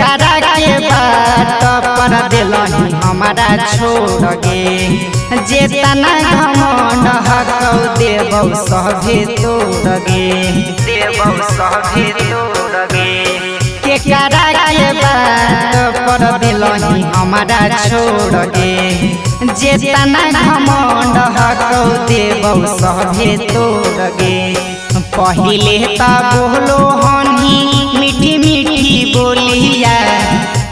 करा के बात पर दिलही हमारा छोड़ गे जेतना घमंड हकौ देबौ सभे तोड़ गे के करा के बात पर दिलही हमारा छोड़ गे जेतना घमंड हकौ देबौ सभे तोड़ गे पहिले त बोलो हनी मीठी मीठी बोलिया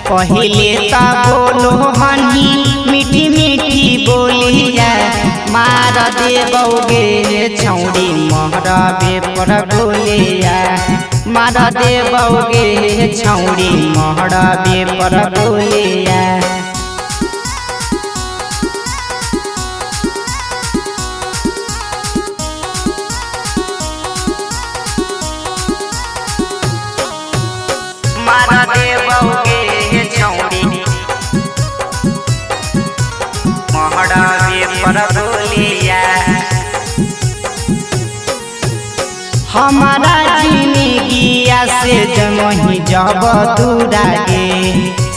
पहिले त बोलो हनी मीठी मीठी बोलिया मार देबौगे छौड़ी महरबे पर बोलिया मार देबौगे छौड़ी महरबे पर बोलिया मार देबौगे छौड़ी महरबे पर बोलिया हमारा जिंदगिया से जमही जब दूरा गे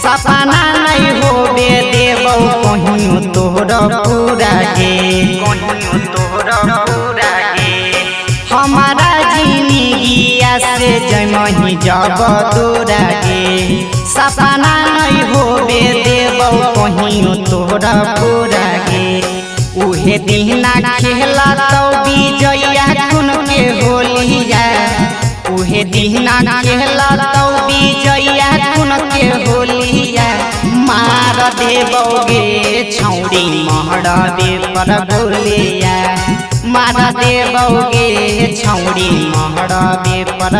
सपना नहीं होबे देबौ कहियो तोहर पूरा गे हमारा जिंदगिया से जमही जब दूरा गे सपना नहीं होबे देबौ कहियो तोहर पूरा गे उहे दिना खेला तो विजया कुन के होलिया उहे दिना खेला तो विजया कुन के होलिया मार देबौगे छौड़ी महरबे पर बोलिया मार देबौगे छौड़ी महरबे पर